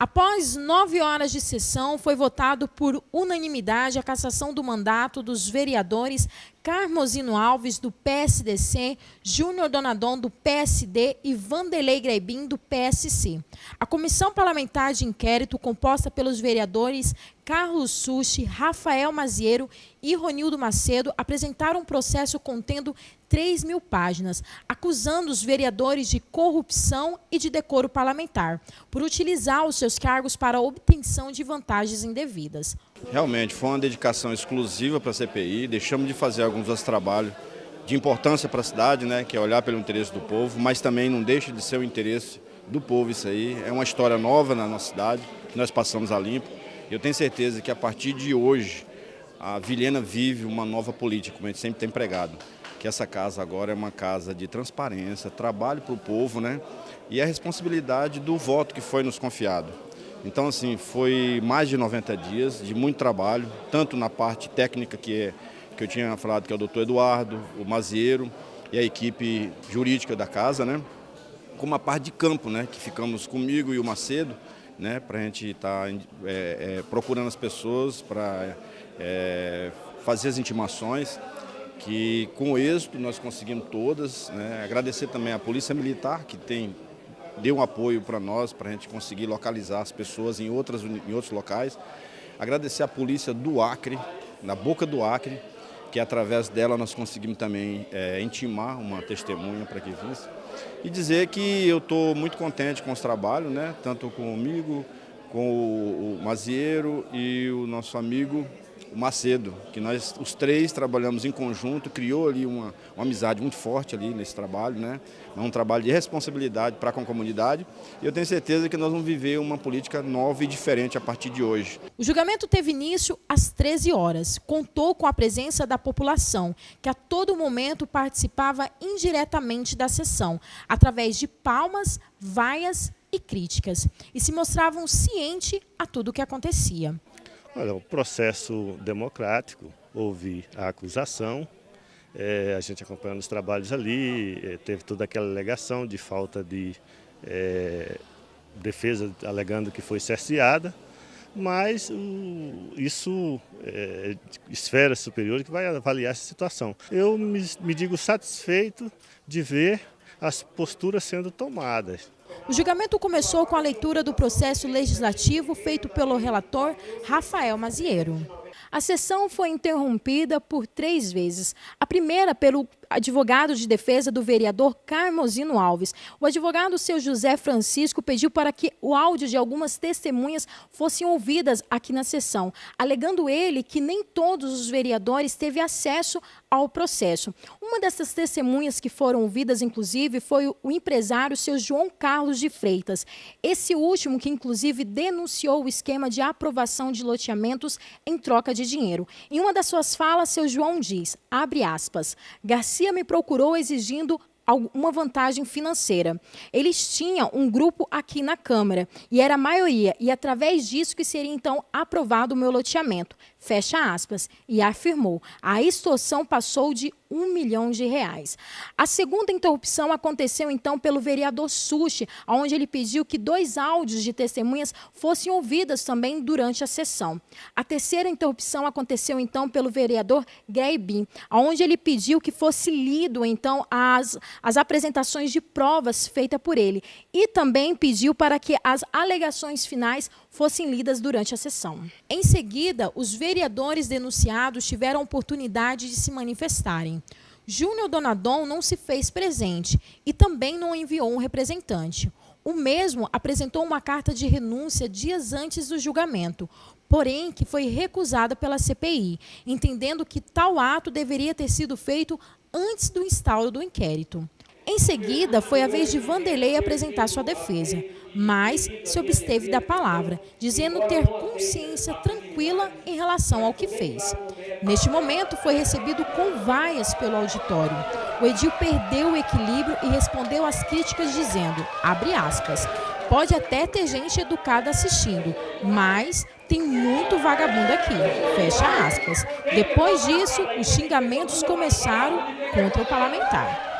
Após 9 horas de sessão, foi votado por unanimidade a cassação do mandato dos vereadores Carmozino Alves, do PSDC, Júnior Donadon, do PSD e Vanderlei Greibin, do PSC. A comissão parlamentar de inquérito, composta pelos vereadores Carlos Sushi, Rafael Maziero e Ronildo Macedo, apresentaram um processo contendo 3.000 páginas, acusando os vereadores de corrupção e de decoro parlamentar, por utilizar os seus cargos para a obtenção de vantagens indevidas. Realmente foi uma dedicação exclusiva para a CPI, deixamos de fazer alguns outros trabalhos de importância para a cidade, né, que é olhar pelo interesse do povo, mas também não deixa de ser o interesse do povo isso aí. É uma história nova na nossa cidade, que nós passamos a limpo. Eu tenho certeza que a partir de hoje a Vilhena vive uma nova política, como a gente sempre tem pregado, que essa casa agora é uma casa de transparência, trabalho para o povo, né, e a responsabilidade do voto que foi nos confiado. Então, assim, foi mais de 90 dias de muito trabalho, tanto na parte técnica, que eu tinha falado, que é o doutor Eduardo, o Maziero e a equipe jurídica da casa, né? Como a parte de campo, né? Que ficamos comigo e o Macedo, né? Para a gente estar procurando as pessoas, para fazer as intimações, que com êxito nós conseguimos todas, né? Agradecer também à Polícia Militar, que deu um apoio para nós, para a gente conseguir localizar as pessoas em outros locais. Agradecer à polícia do Acre, na Boca do Acre, que através dela nós conseguimos também intimar uma testemunha para que visse. E dizer que eu estou muito contente com os trabalhos, né? Tanto comigo, com o Maziero e o nosso amigo o Macedo, que nós os três trabalhamos em conjunto, criou ali uma amizade muito forte ali nesse trabalho, né? É um trabalho de responsabilidade para com a comunidade, e eu tenho certeza que nós vamos viver uma política nova e diferente a partir de hoje. O julgamento teve início às 13 horas. Contou com a presença da população, que a todo momento participava indiretamente da sessão, através de palmas, vaias e críticas, e se mostravam cientes a tudo o que acontecia. Olha, o processo democrático, houve a acusação, a gente acompanhando os trabalhos ali, teve toda aquela alegação de falta de defesa alegando que foi cerceada, mas isso é esfera superior que vai avaliar essa situação. Eu me digo satisfeito de ver as posturas sendo tomadas. O julgamento começou com a leitura do processo legislativo feito pelo relator Rafael Maziero. A sessão foi interrompida por 3 vezes. A primeira pelo advogado de defesa do vereador Carmozino Alves. O advogado seu José Francisco pediu para que o áudio de algumas testemunhas fossem ouvidas aqui na sessão, alegando ele que nem todos os vereadores teve acesso ao processo. Uma dessas testemunhas que foram ouvidas, inclusive, foi o empresário seu João Carlos de Freitas. Esse último que, inclusive, denunciou o esquema de aprovação de loteamentos em troca de dinheiro. Em uma das suas falas, seu João diz, abre aspas, Garcia me procurou exigindo uma vantagem financeira. Eles tinham um grupo aqui na Câmara e era a maioria, e através disso que seria então aprovado o meu loteamento. Fecha aspas. E afirmou, a extorsão passou de R$1 milhão. A segunda interrupção aconteceu então pelo vereador Sushi, onde ele pediu que 2 áudios de testemunhas fossem ouvidas também durante a sessão. A terceira interrupção aconteceu então pelo vereador Greibin, onde ele pediu que fosse lido então as apresentações de provas feitas por ele, e também pediu para que as alegações finais fossem lidas durante a sessão. Em seguida, os vereadores denunciados tiveram a oportunidade de se manifestarem. Júnior Donadon não se fez presente e também não enviou um representante. O mesmo apresentou uma carta de renúncia dias antes do julgamento, porém que foi recusada pela CPI, entendendo que tal ato deveria ter sido feito antes do instauro do inquérito. Em seguida, foi a vez de Vanderlei apresentar sua defesa, mas se absteve da palavra, dizendo ter consciência tranquila em relação ao que fez. Neste momento, foi recebido com vaias pelo auditório. O edil perdeu o equilíbrio e respondeu às críticas dizendo, abre aspas, pode até ter gente educada assistindo, mas tem muito vagabundo aqui, fecha aspas. Depois disso, os xingamentos começaram contra o parlamentar.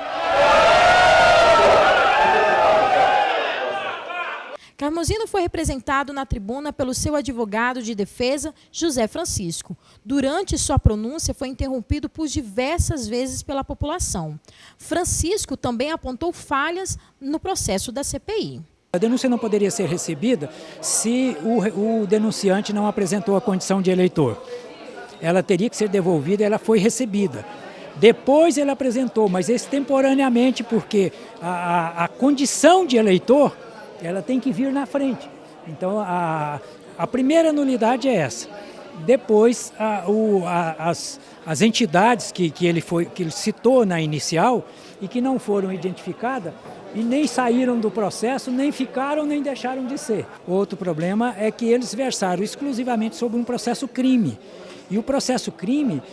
Carmozino foi representado na tribuna pelo seu advogado de defesa, José Francisco. Durante sua pronúncia, foi interrompido por diversas vezes pela população. Francisco também apontou falhas no processo da CPI. A denúncia não poderia ser recebida se o denunciante não apresentou a condição de eleitor. Ela teria que ser devolvida e ela foi recebida. Depois ele apresentou, mas extemporaneamente, porque a condição de eleitor ela tem que vir na frente. Então, a primeira nulidade é essa. Depois, as entidades que ele citou na inicial e que não foram identificadas e nem saíram do processo, nem ficaram, nem deixaram de ser. Outro problema é que eles versaram exclusivamente sobre um processo crime. E o processo crime,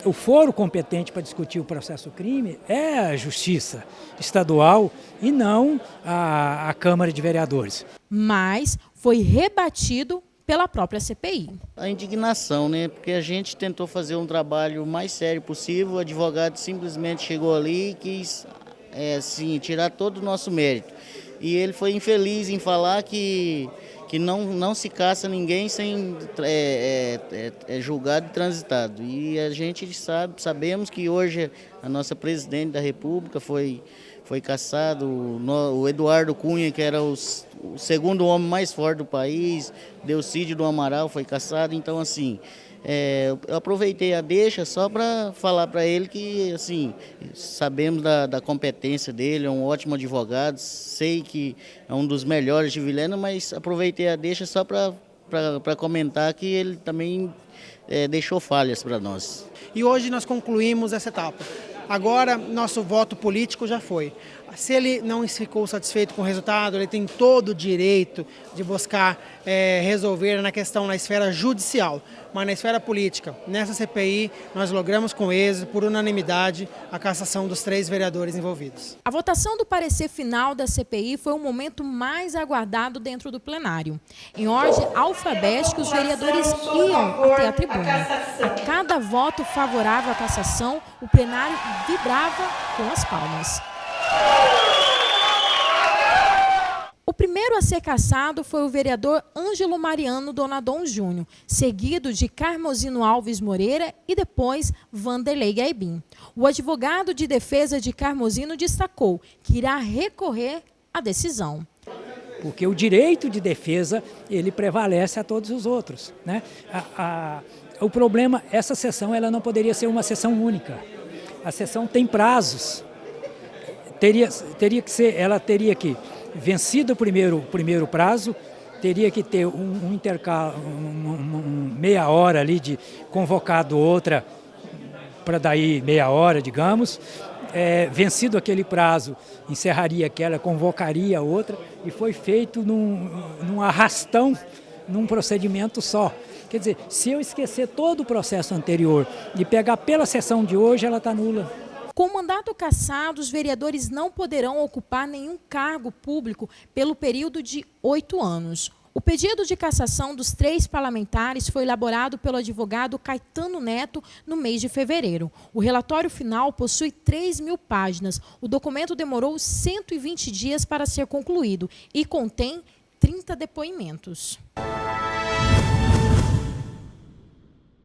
o foro competente para discutir o processo crime é a Justiça Estadual e não a Câmara de Vereadores. Mas foi rebatido pela própria CPI. A indignação, né? Porque a gente tentou fazer um trabalho mais sério possível, o advogado simplesmente chegou ali e quis tirar todo o nosso mérito. E ele foi infeliz em falar que não se caça ninguém sem julgado e transitado. E a gente sabemos que hoje a nossa presidente da República foi caçado, o Eduardo Cunha, que era o segundo homem mais forte do país, Delcídio do Amaral foi caçado. Então, assim, eu aproveitei a deixa só para falar para ele que, assim, sabemos da competência dele, é um ótimo advogado, sei que é um dos melhores de Vilhena, mas aproveitei a deixa só para comentar que ele também deixou falhas para nós. E hoje nós concluímos essa etapa. Agora, nosso voto político já foi. Se ele não ficou satisfeito com o resultado, ele tem todo o direito de buscar resolver na questão na esfera judicial. Mas na esfera política, nessa CPI, nós logramos com êxito, por unanimidade, a cassação dos 3 vereadores envolvidos. A votação do parecer final da CPI foi o momento mais aguardado dentro do plenário. Em ordem alfabética, os vereadores iam até a tribuna. A cada voto favorável à cassação, o plenário vibrava com as palmas. O primeiro a ser cassado foi o vereador Ângelo Mariano Donadon Júnior, seguido de Carmozino Alves Moreira e depois Vanderlei Gaibin. O advogado de defesa de Carmozino destacou que irá recorrer à decisão. Porque o direito de defesa, ele prevalece a todos os outros, né? O problema, essa sessão ela não poderia ser uma sessão única. A sessão tem prazos. Ela teria que, vencido o primeiro prazo, teria que ter um intercalo, meia hora ali de convocado outra, para daí meia hora, digamos. Vencido aquele prazo, encerraria aquela, convocaria outra, e foi feito num arrastão, num procedimento só. Quer dizer, se eu esquecer todo o processo anterior e pegar pela sessão de hoje, ela está nula. Com o mandato cassado, os vereadores não poderão ocupar nenhum cargo público pelo período de 8 anos. O pedido de cassação dos 3 parlamentares foi elaborado pelo advogado Caetano Neto no mês de fevereiro. O relatório final possui 3.000 páginas. O documento demorou 120 dias para ser concluído e contém 30 depoimentos.